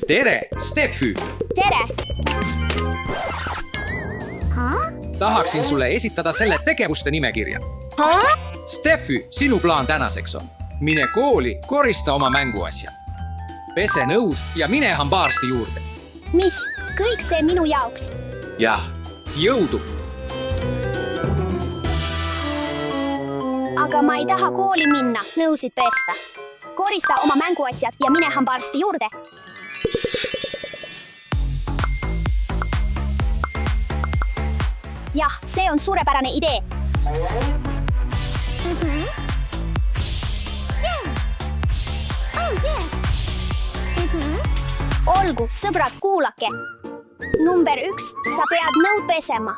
tere, Steffi! Tere! Tahaksin sulle esitada selle tegevuste nimekirja. Steffi, sinu plaan tänaseks on. Mine kooli, korista oma mänguasja. Pese nõud ja mine hambaarsti juurde. Mis? Kõik see minu jaoks. Jah, jõudu! Aga ma ei taha kooli minna, nõusid pesta. Korista oma mänguasjad ja mine hambaarsti juurde. Jah, see on suurepärane idee. Olgu, sõbrad, kuulake. Number 1, sa pead nõud pesema.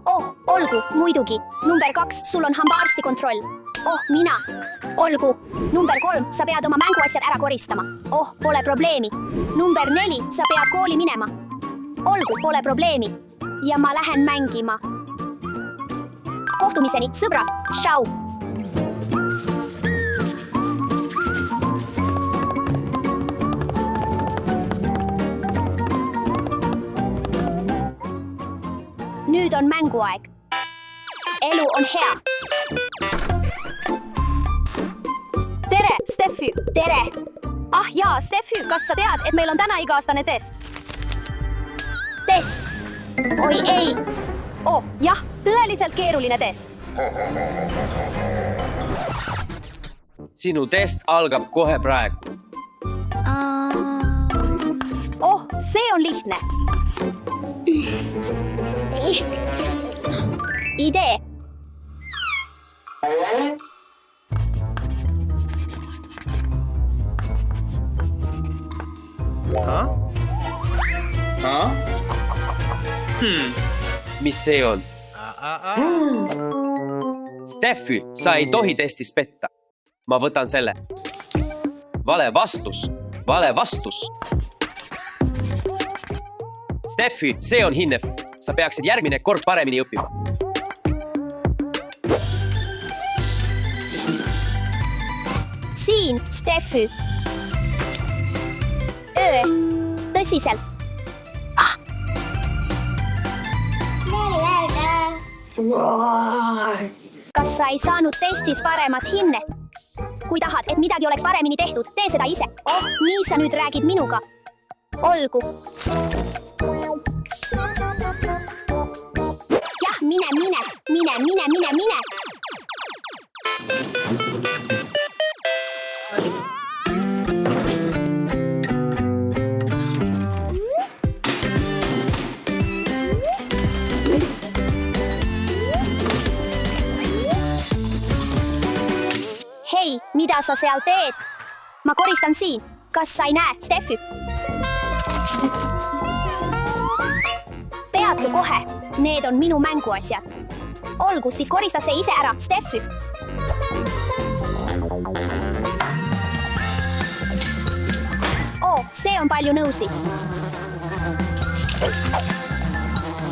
Oh, olgu, muidugi. Number 2, sul on hambaarsti kontroll. Oh, mina. Olgu. Number 3, sa pead oma mänguasjad ära koristama. Oh, pole probleemi. Number 4, sa pead kooli minema. Olgu, pole probleemi. Ja ma lähen mängima. Kohtumiseni, sõbrad. Tšau! Nüüd on mänguaeg. Elu on hea. Tere, Steffi! Tere! Ah jaa, Steffi, kas sa tead, et meil on täna iga-aastane test? Test! Oi ei! Oh, jah, tõeliselt keeruline test. Sinu test algab kohe praegu. Oh, see on lihtne. Idee! Mis see on? Steffi, sa ei tohi testis petta. Ma võtan selle. Vale vastus. Vale vastus. Steffi, see on hinne. Sa peaksid järgmine kord paremini õppima. Siin, Steffi. Tõsiselt. Kas sa ei saanud testis paremat hinnet? Kui tahad, et midagi oleks paremini tehtud, tee seda ise. Oh, nii sa nüüd räägid minuga. Olgu. Jah, mine. Hei, mida sa seal teed? Ma koristan siin. Kas sa ei näe, Steffi? Peatu kohe. Need on minu mänguasjad. Olgu, siis korista see ise ära, Steffi. Oh, see on palju nõusi.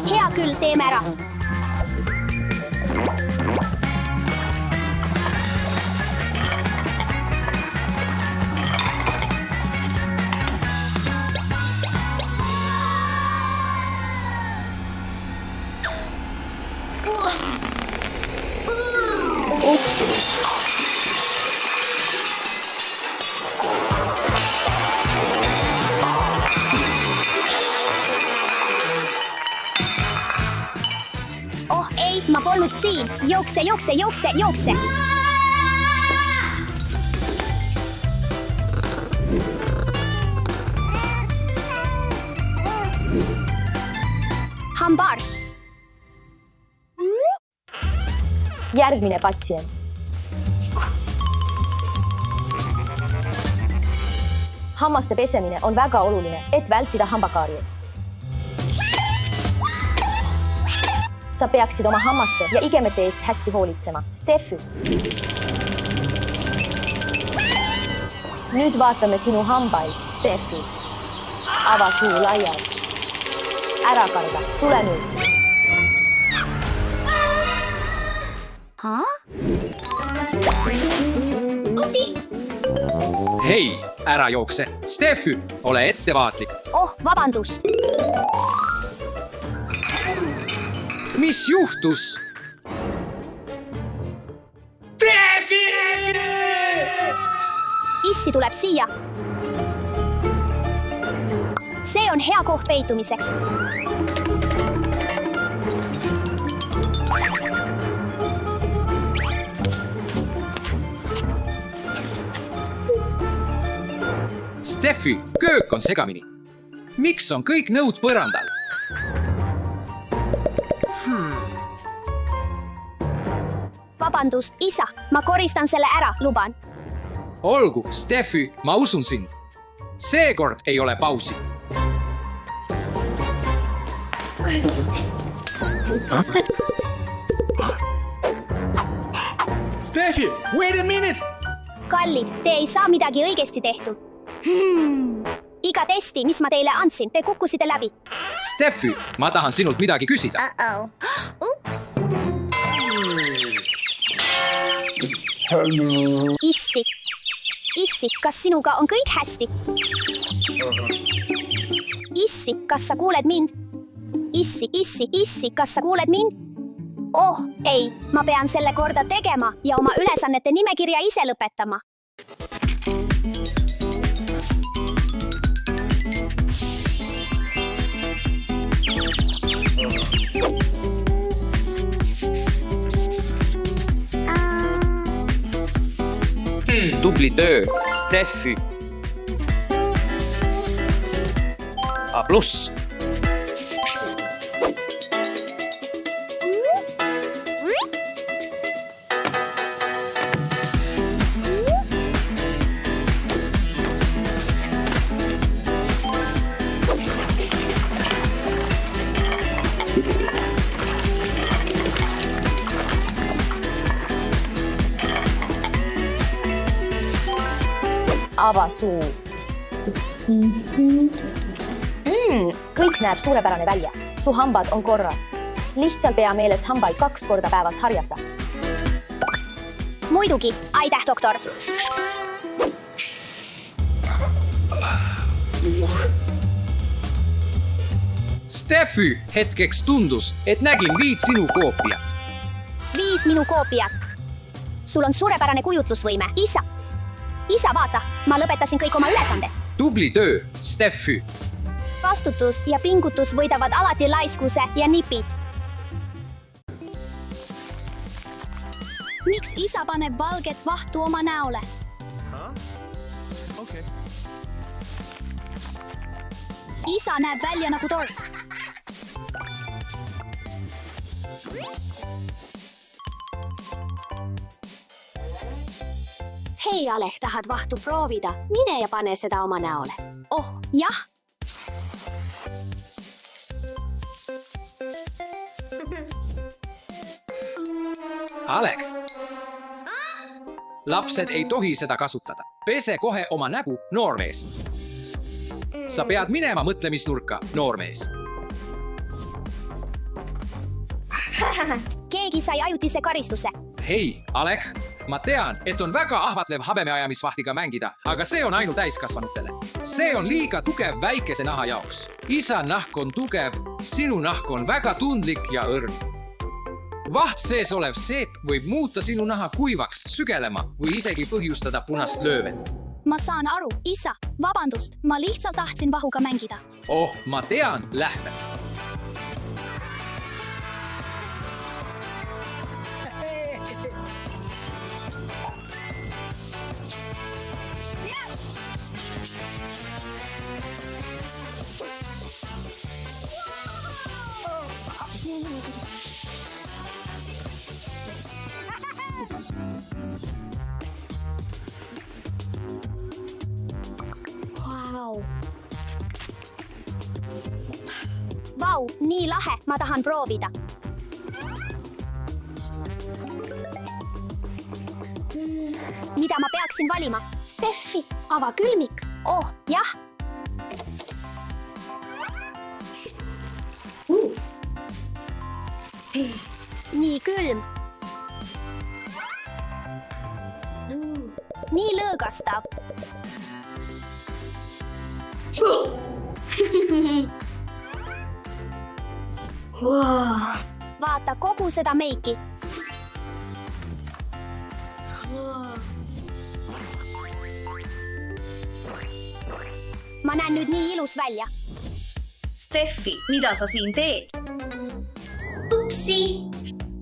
Hea küll, teeme ära. Oh ei, ma polnud siin. Jookse. Hambaarst. Järgmine patsient. Hammaste pesemine on väga oluline, et vältida hambakaaries. Sa peaksid oma hammaste ja igemete eest hästi hoolitsema. Steffi. Nüüd vaatame sinu hambaid, Steffi. Ava suu laiali. Ära karda, tule nüüd. hei, ära jookse. Steffi, ole ettevaatlik. Oh, vabandust. Mis juhtus? Issi tuleb siia. See on hea koht peitumiseks. Steffi, köök on segamini. Miks on kõik nõud põrandal? Vabandust, isa, ma koristan selle ära, luban. Olgu, Steffi, ma usun sind. Seekord ei ole pausi. Steffi, wait a minute! Kallid, te ei saa midagi õigesti tehtud. Iga testi, mis ma teile andsin, te kukkusite läbi. Steffi, ma tahan sinult midagi küsida. Issi, kas sinuga on kõik hästi? Issi, kas sa kuuled mind? Issi, kas sa kuuled mind? Oh, ei, ma pean selle korda tegema ja oma ülesannete nimekirja ise lõpetama. Tubli töö, Steffi. A+. Ava suu. Kõik näeb suurepärane välja. Su hambad on korras. Lihtsalt pea meeles hambaid 2 korda päevas harjata. Muidugi, aitäh, doktor. Steffi, hetkeks tundus, et nägin 5 sinu koopia. 5 minu koopiat. Sul on suurepärane kujutlusvõime, isa. Isa, vaata, ma lõpetasin kõik oma ülesanded. Tubli töö, Steffi. Vastutus ja pingutus võidavad alati laiskuse ja nipid. Miks isa paneb valget vahtu oma näole? Isa näeb välja nagu tork. Hei, Alek, tahad vahtu proovida? Mine ja pane seda oma näole. Oh, jah. Alek. Lapsed ei tohi seda kasutada. Pese kohe oma nägu, noormees. Sa pead minema mõtlemisnurka, noormees. Keegi sai ajutise karistuse. Hei, Alek, ma tean, et on väga ahvatlev habemeajamisvahtiga mängida, aga see on ainult täiskasvanutele. See on liiga tugev väikese naha jaoks. Isa nahk on tugev, sinu nahk on väga tundlik ja õrn. Vaht sees olev seep võib muuta sinu naha kuivaks, sügelema või isegi põhjustada punast löövet. Ma saan aru, isa, vabandust, ma lihtsalt tahtsin vahuga mängida. Oh, ma tean, lähme. Vau, nii lahe, ma tahan proovida. Mida ma peaksin valima? Steffi, ava külmik. Oh, jah. Nii külm. nii lõõgastav. Vaata kogu seda meiki. Ma näen nüüd nii ilus välja. Steffi, mida sa siin teed? Upsi!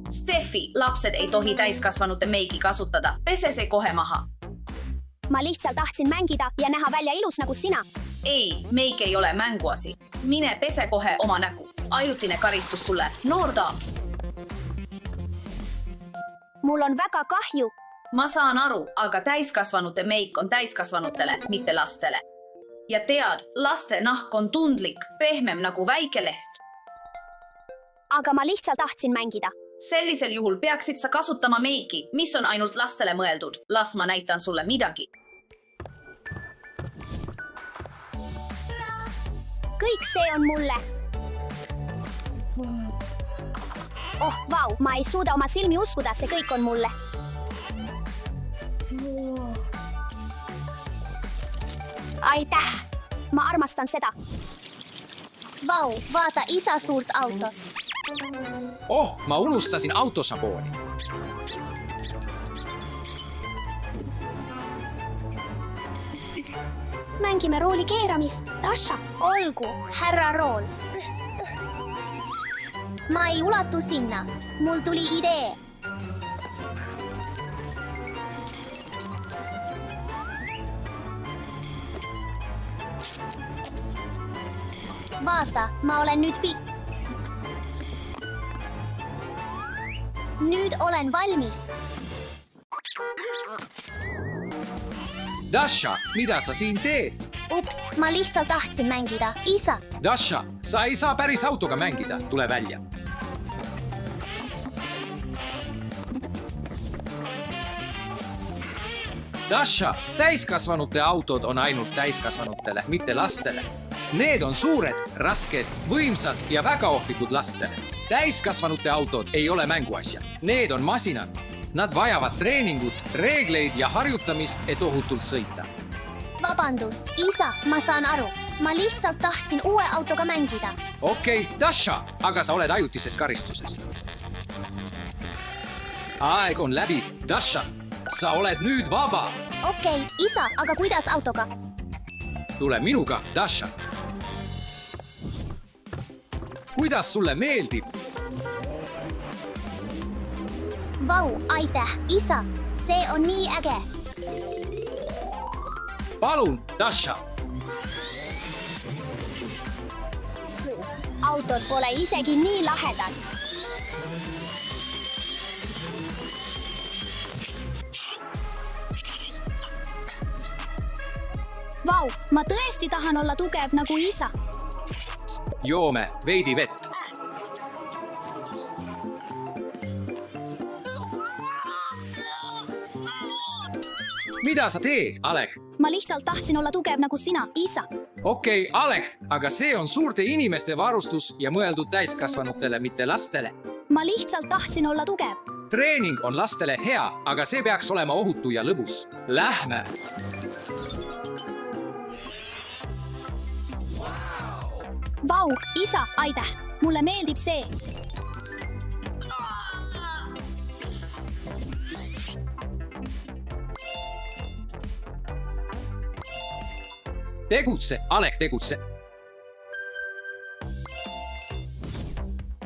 Steffi, lapsed ei tohi täiskasvanute meiki kasutada. Pese see kohe maha. Ma lihtsalt tahtsin mängida ja näha välja ilus nagu sina. Ei, meik ei ole mänguasi. Mine pese kohe oma nägu. Ajutine karistus sulle, noor daam. Mul on väga kahju. Ma saan aru, aga täiskasvanute meik on täiskasvanutele, mitte lastele. Ja tead, laste nahk on tundlik, pehmem nagu väike leht. Aga ma lihtsalt tahtsin mängida. Sellisel juhul peaksid sa kasutama meiki, mis on ainult lastele mõeldud. Las ma näitan sulle midagi. Kõik see on mulle. Oh, vau, ma ei suuda oma silmi uskuda, see kõik on mulle. Aitäh! Ma armastan seda. Vau, vaata isa suurt autot. Oh, ma unustasin autosabooni. Mängime rooli keeramist. Dasha, Olgu, härra Rool. Ma ei ulatu sinna. Mul tuli idee. Vaata, ma olen nüüd pikk. Nüüd olen valmis. Dasha, mida sa siin teed? Ups, ma lihtsalt tahtsin mängida. Isa, Dasha, sa ei saa päris autoga mängida. Tule välja. Dasha, täiskasvanute autod on ainult täiskasvanutele, mitte lastele. Need on suured, rasked, võimsad ja väga ohtlikud lastele. Täiskasvanute autod ei ole mänguasjad. Need on masinad. Nad vajavad treeningut, reegleid ja harjutamist, et ohutult sõita. vabandust, isa, ma saan aru. Ma lihtsalt tahtsin uue autoga mängida. Okei, Dasha, aga sa oled ajutises karistuses. Aeg on läbi, Dasha. Sa oled nüüd vaba. Okei, isa, aga kuidas autoga? Tule minuga, Dasha. Kuidas sulle meeldib? Vau, aitäh, isa. See on nii äge. Palun, Dasha. autod pole isegi nii lahedad. Vau, ma tõesti tahan olla tugev nagu isa. Joome veidi vett. Mida sa teed, Alek? Ma lihtsalt tahtsin olla tugev nagu sina, isa. Okei, Alek, aga see on suurte inimeste varustus ja mõeldud täiskasvanutele, mitte lastele. Ma lihtsalt tahtsin olla tugev. Treening on lastele hea, aga see peaks olema ohutu ja lõbus. Lähme! Vau, isa, aitäh. Mulle meeldib see. Tegutse, Alek, tegutse.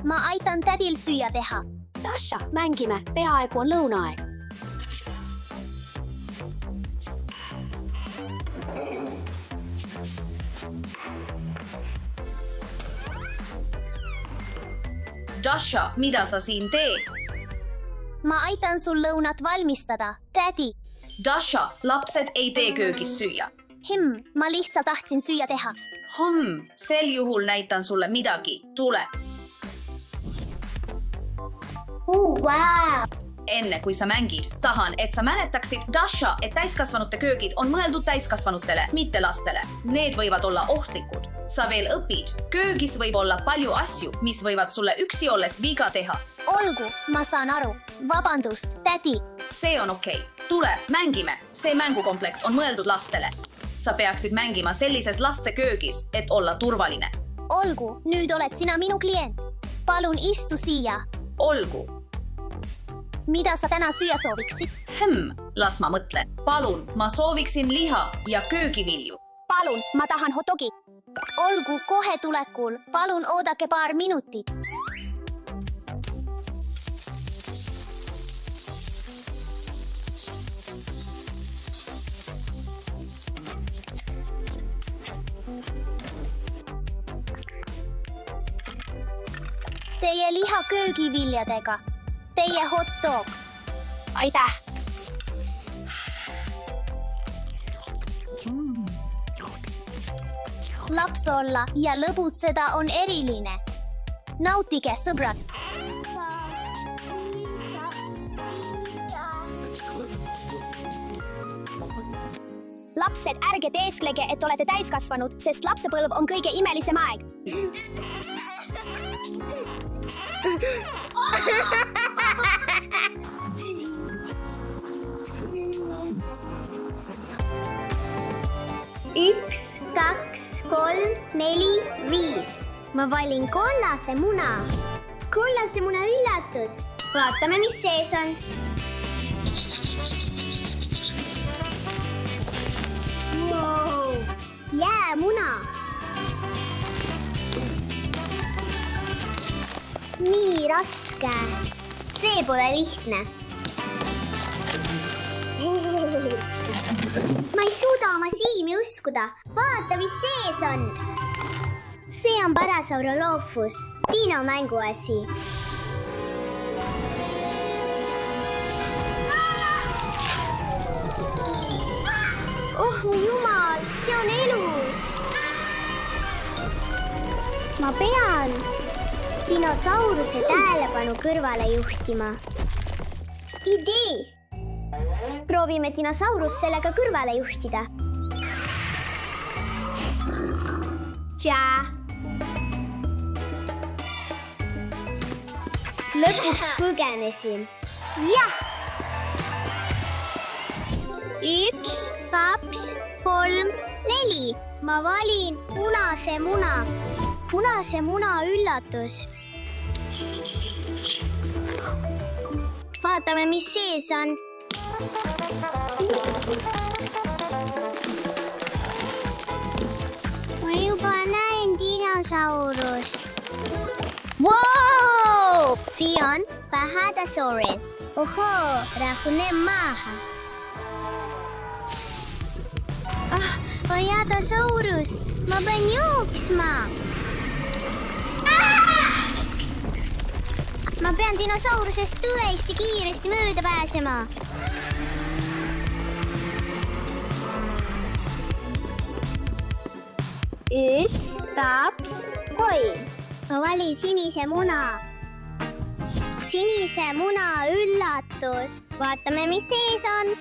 Ma aitan tädil süüa teha. Dasha, mängime. Peaaegu on lõunaaeg. Dasha, mida sa siin teed? Ma aitan sul lõunat valmistada, tädi. Dasha, lapsed ei tee köögis süüa. Ma lihtsalt tahtsin süüa teha. Sel juhul näitan sulle midagi. Tule. Wow. Enne kui sa mängid, tahan, et sa mäletaksid, Dasha, et täiskasvanute köögid on mõeldud täiskasvanutele, mitte lastele. Need võivad olla ohtlikud. sa veel õpid. Köögis võib olla palju asju, mis võivad sulle üksi olles viga teha. Olgu, ma saan aru. Vabandust, tädi. See on okei. Tule, mängime. See mängukomplekt on mõeldud lastele. Sa peaksid mängima sellises laste köögis, et olla turvaline. Olgu, nüüd oled sina minu klient. Palun istu siia. Olgu. Mida sa täna süüa sooviksid? Las ma mõtlen. Palun, ma sooviksin liha ja köögivilju. Palun, ma tahan hotdogi. Olgu, kohe tulekul. Palun oodake paar minutit. Teie liha köögiviljadega. Teie hot dog. Aitäh. Laps olla ja lõbutseda on eriline. Nautige, sõbrad. Lapsed, ärge teesklege, et olete täiskasvanud, sest lapsepõlv on kõige imelisem aeg. Üks, kaks, kolm, neli, viis. Ma valin kollase muna. Kollase muna üllatus. Vaatame, mis sees on. Wow. Jäämuna. Nii raske. See pole lihtne. Ma ei suuda oma silmi uskuda. Vaata, mis sees on. See on Parasaurolophus, Dino mänguasi. Oh mu jumal, see on elus. Ma pean dinosauruse tähelepanu kõrvale juhtima. Idee! Proovime dinosaurus sellega kõrvale juhtida. Tša! Lõpuks põgenesin. Jah! Üks, kaks, kolm, neli. Ma valin punase muna. Punase muna üllatus. Vaatame, mis sees on. Ma juba näen dinosaurust. Wow! See on Pahadasaurus. Ohoo, rahune maaha. Pahadasaurus, ma pean jooksma. Ma pean dinosaurusest tõesti kiiresti mööda pääsema. Üks, kaks, kolm. Ma valin sinise muna. Sinise muna üllatus. Vaatame, mis sees on.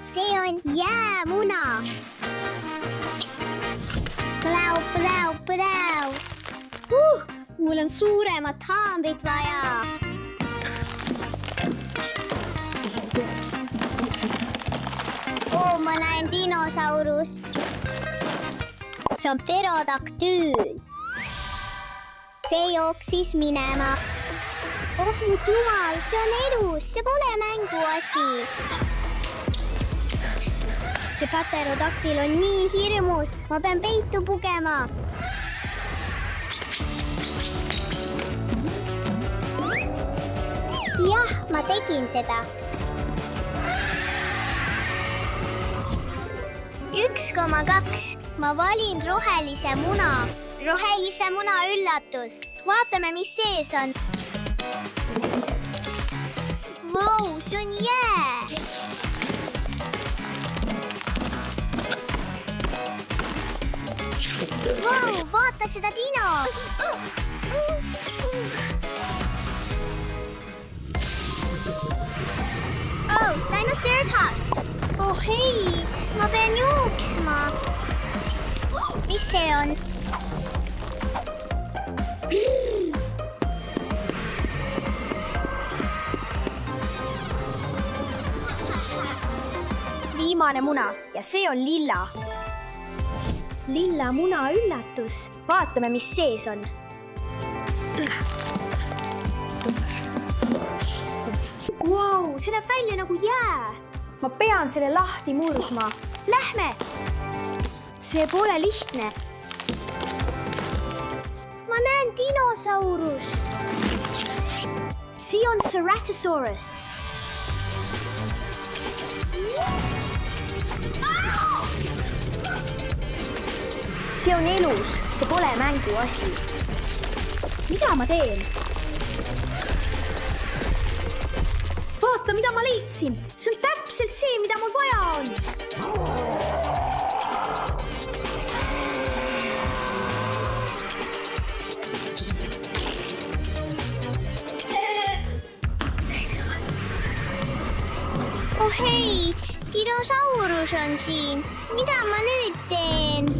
See on jäämuna. Pläu, pläu, pläu. Mul on suuremat haambrit vaja. Ma näen dinosaurus. See on pterodaktüül. See jooksis minema. Oh mu jumal, see on elus, see pole mänguasi. See pterodaktil on nii hirmus, ma pean peitu pugema. Jah, ma tegin seda. 1,2. Ma valin rohelise muna. Rohelise muna üllatus. Vaatame, mis sees on. Vau, see on jää. Vau, vaata seda dino. Oh, Sinoceratops. oh ei, ma pean jooksma. Mis see on? Viimane muna ja see on lilla. Lilla muna üllatus. Vaatame, mis sees on. Wow, see näeb välja nagu jää. Ma pean selle lahti murdma. Lähme! See pole lihtne. Ma näen dinosaurust. See on Ceratosaurus. See on elus, see pole mänguasi. Mida ma teen? Vaata, mida ma leidsin. See on täpselt see, mida mul vaja on. Oh hei, dinosaurus on siin. Mida ma nüüd teen?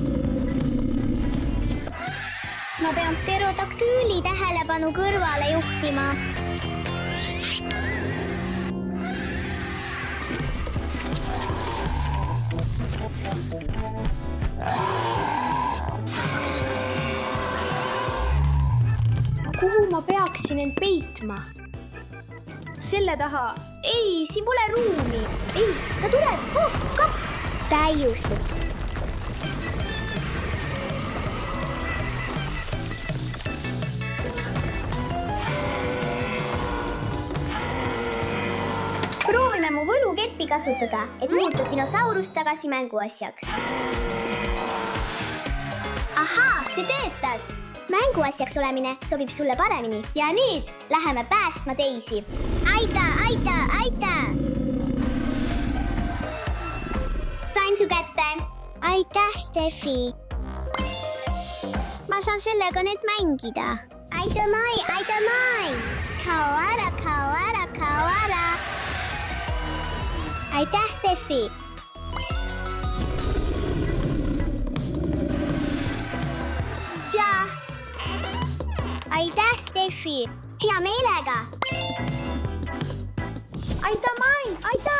Ma pean pterodaktüüli tähelepanu kõrvale juhtima. Kuhu ma peaksin end peitma? Selle taha. Ei, siin pole ruumi. Ei, ta tuleb. Oh, kapp. Täiuslik. Proovime mu võlukeppi kasutada, et muuta dinosaurus tagasi mänguasjaks. Ahaa, see töötas! Mänguasjaks olemine sobib sulle paremini. Ja nüüd läheme päästma teisi. Aita, aita, aita! Sain su kätte. Aitäh, Steffi. Ma saan sellega nüüd mängida. Aita mai. Kao ära, kao ära, kao ära. Aitäh, Steffi. Tja. Aitäh, Steffi. Hea meelega. Aita mai, aita.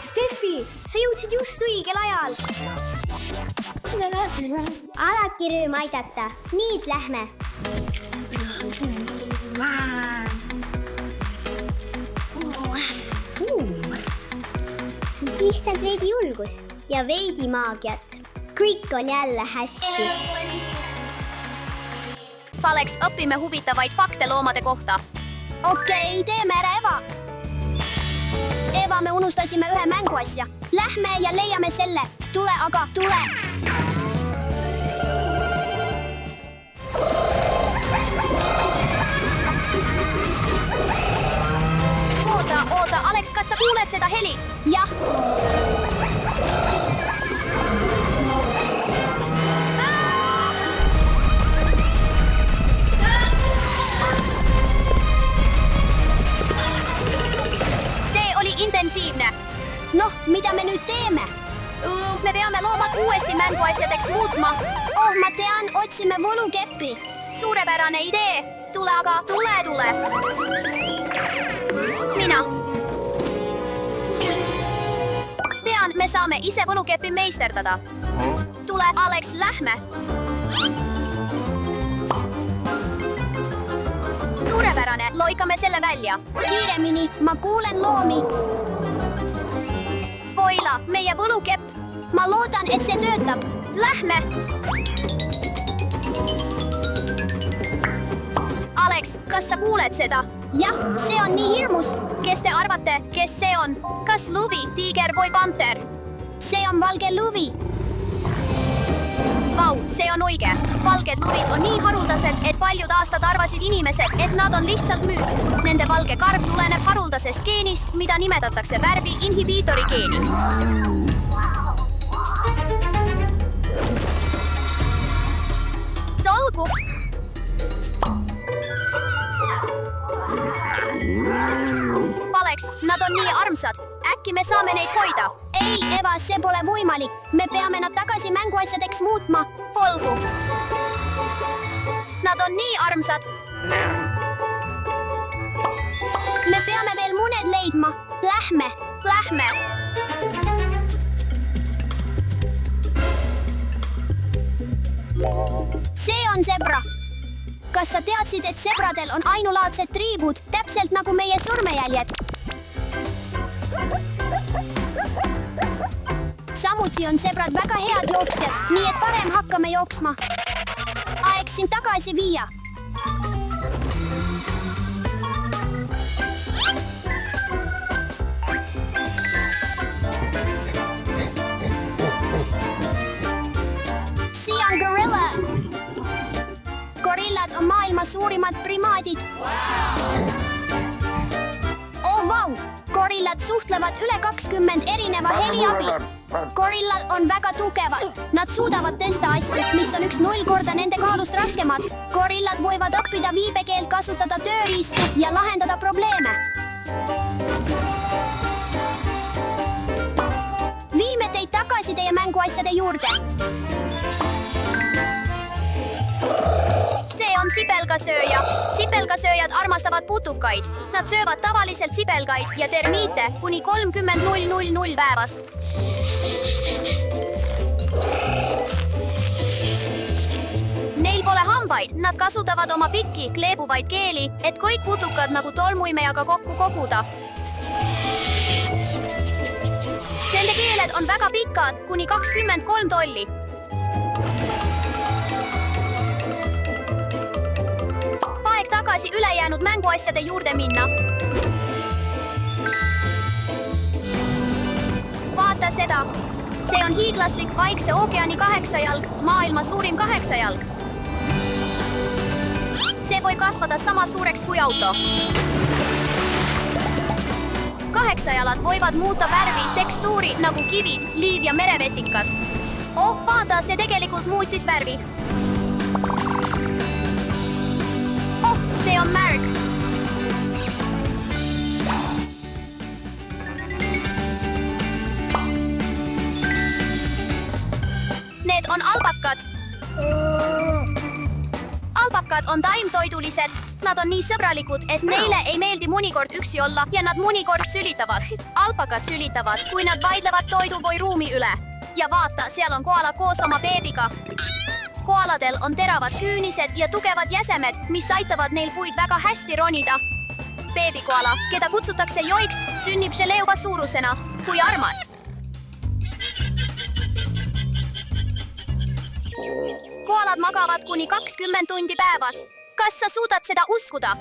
Steffi, sa jõudsid just õigel ajal. Alati rõõm aidata. Nüüd lähme. Lihtsalt veidi julgust ja veidi maagiat. Kõik on jälle hästi. Alex, õpime huvitavaid fakte loomade kohta. Okei, teeme ära Eva. Eva, me unustasime ühe mänguasja. Lähme ja leiame selle. Tule, aga tule. Oota, Alex, kas sa kuuled seda heli? Jah. See oli intensiivne. Noh, mida me nüüd teeme? Me peame loomad uuesti mänguasjadeks muutma. Oh, ma tean, otsime võlukeppi. Suurepärane idee. Tule aga, tule. Mina. Tean, me saame ise võlukepi meisterdada. Tule, Alex, lähme. Suurepärane, loikame selle välja. Kiiremini, ma kuulen loomi. Voila, meie võlukepp. Ma loodan, et see töötab. Lähme. Alex, kas sa kuuled seda? Jah, see on nii hirmus. Kes te arvate, kes see on? Kas luvi, tiiger või panter? See on valge luvi. Vau, see on õige. Valged luvid on nii haruldased, et paljud aastad arvasid inimesed, et nad on lihtsalt müüt. Nende valge karv tuleneb haruldasest geenist, mida nimetatakse värvi inhibiitori geeniks. Olgu. oleks, nad on nii armsad. Äkki me saame neid hoida? ei, Eva, see pole võimalik. Me peame nad tagasi mänguasjadeks muutma. Olgu. Nad on nii armsad. Me peame veel muned leidma. Lähme. Lähme. See on zebra. Kas sa teadsid, et zebradel on ainulaadsed triibud, täpselt nagu meie sormejäljed? Samuti on zebrad väga head jooksjad, nii et parem hakkame jooksma. Aeg sind tagasi viia. See on gorilla. Gorillad on maailma suurimad primaadid. Oh vau! Gorillad suhtlevad üle 20 erineva heli abil. Gorillad on väga tugevad. Nad suudavad tõsta asju, mis on 1-0 korda nende kaalust raskemad. Gorillad võivad õppida viipekeelt, kasutada tööriistu ja lahendada probleeme. Viime teid tagasi teie mänguasjade juurde. See on sibelgasööja. Sibelgasööjad armastavad putukaid. Nad söövad tavaliselt sibelgaid ja termiite kuni 30,000 päevas. Neil pole hambaid, nad kasutavad oma pikki, kleebuvaid keeli, et kõik putukad nagu tolmuimejaga kokku koguda. Nende keeled on väga pikad, kuni 23 tolli. Aeg tagasi ülejäänud mänguasjade juurde minna. Vaata seda. See on hiiglaslik Vaikse ookeani 8-jalg, maailma suurim 8-jalg. See võib kasvada sama suureks kui auto. 8-jalad võivad muuta värvi, tekstuuri nagu kivid, liiv ja merevetikad. Oh, vaata, see tegelikult muutis värvi. Oh, see on märg. Need on albakad. Albakad on taimtoidulised. Nad on nii sõbralikud, et neile ei meeldi mõnikord üksi olla ja nad mõnikord sülitavad. Albakad sülitavad, kui nad vaidlevad toidu või ruumi üle. Ja vaata, seal on koala koos oma beebiga. Koaladel on teravad küünised ja tugevad jäsemed, mis aitavad neil puid väga hästi ronida. Beebikoala, keda kutsutakse joiks, sünnib želeova suurusena. Kui armas! Koalad magavad kuni 20 tundi päevas. Kas sa suudad seda uskuda?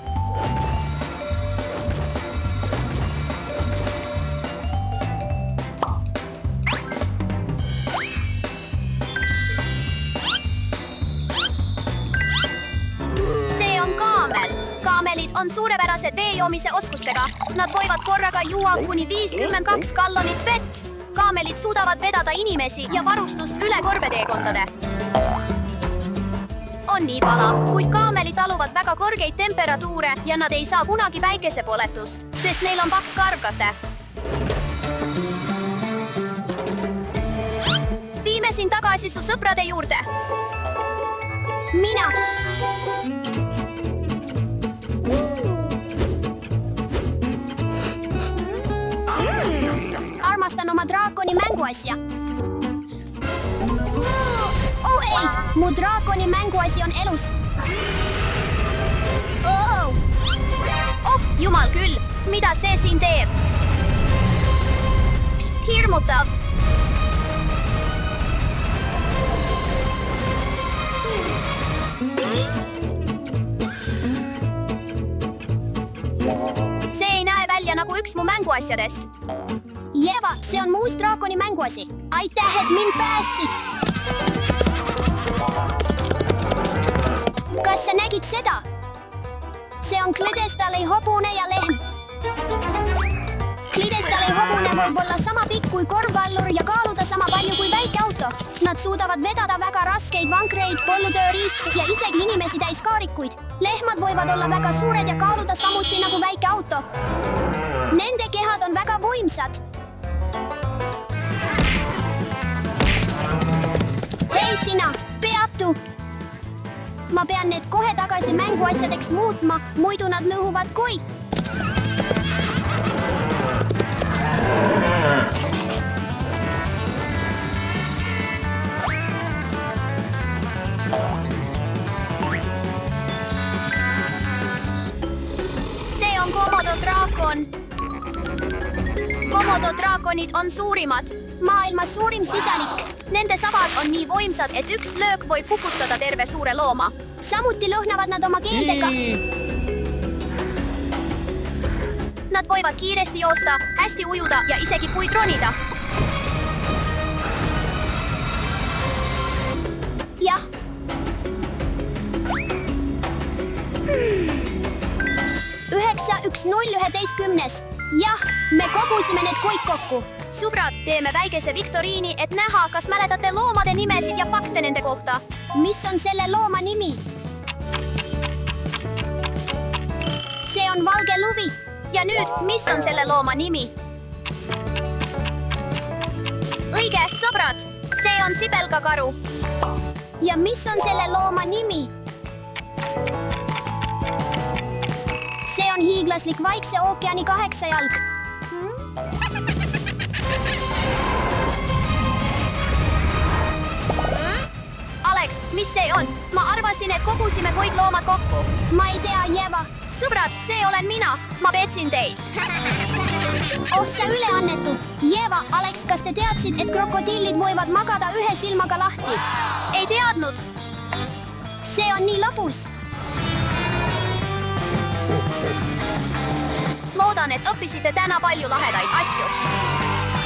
See on kaamel. Kaamelid on suurepärased veejoomise oskustega. Nad võivad korraga juua kuni 52 gallonit vett. Kaamelid suudavad vedada inimesi ja varustust üle korbeteekondade. On nii pala, kuid kaamelid taluvad väga kõrgeid temperatuure ja nad ei saa kunagi päikesepoletust, sest neil on paks karvkate. Viime sind tagasi su sõprade juurde. Mina! Armastan oma draakoni mänguasja. Oh ei, mu draakoni mänguasi on elus. Oh! Oh, jumal küll, mida see siin teeb? Hirmutav. See ei näe välja nagu üks mu mänguasjadest. Jeva, see on mu uus draakoni mänguasi. Aitäh, et mind päästsid. Kas sa nägid seda? See on Klidestali hobune ja lehm. Klidestali hobune võib olla sama pikk kui korvpallur ja kaaluda sama palju kui väike auto. Nad suudavad vedada väga raskeid vankreid, pollutööriistu ja isegi inimesi täis kaarikuid. Lehmad võivad olla väga suured ja kaaluda samuti nagu väike auto. Nende kehad on väga võimsad. Hei sina, peatu! Ma pean need kohe tagasi mänguasjadeks muutma, muidu nad lõhuvad kõik. See on Komodo draakon. Komodo draakonid on suurimad. Maailma suurim sisalik. Nende sabad on nii võimsad, et üks löök võib hukutada terve suure looma. Samuti lõhnavad nad oma keeldega. Nad võivad kiiresti joosta, hästi ujuda ja isegi puid ronida. Jah. Üheksa, 1, 0, 11. Jah, me kogusime need kõik kokku. Sõbrad, teeme väikese viktoriini, et näha, kas mäletate loomade nimesid ja fakte nende kohta. Mis on selle looma nimi? See on valge luvi. Ja nüüd, mis on selle looma nimi? Õige, sõbrad, see on sibelgakaru. Ja mis on selle looma nimi? See on hiiglaslik Vaikse ookeani 8 jalg. Alex, mis see on? Ma arvasin, et kogusime kõik loomad kokku. Ma ei tea, Jeva. Sõbrad, see olen mina. Ma petsin teid. Oh, sa üleannetu. Jeva, Alex, kas te teadsid, et krokodillid võivad magada ühe silmaga lahti? Ei teadnud. See on nii lõbus. Loodan, et õppisite täna palju lahedaid asju.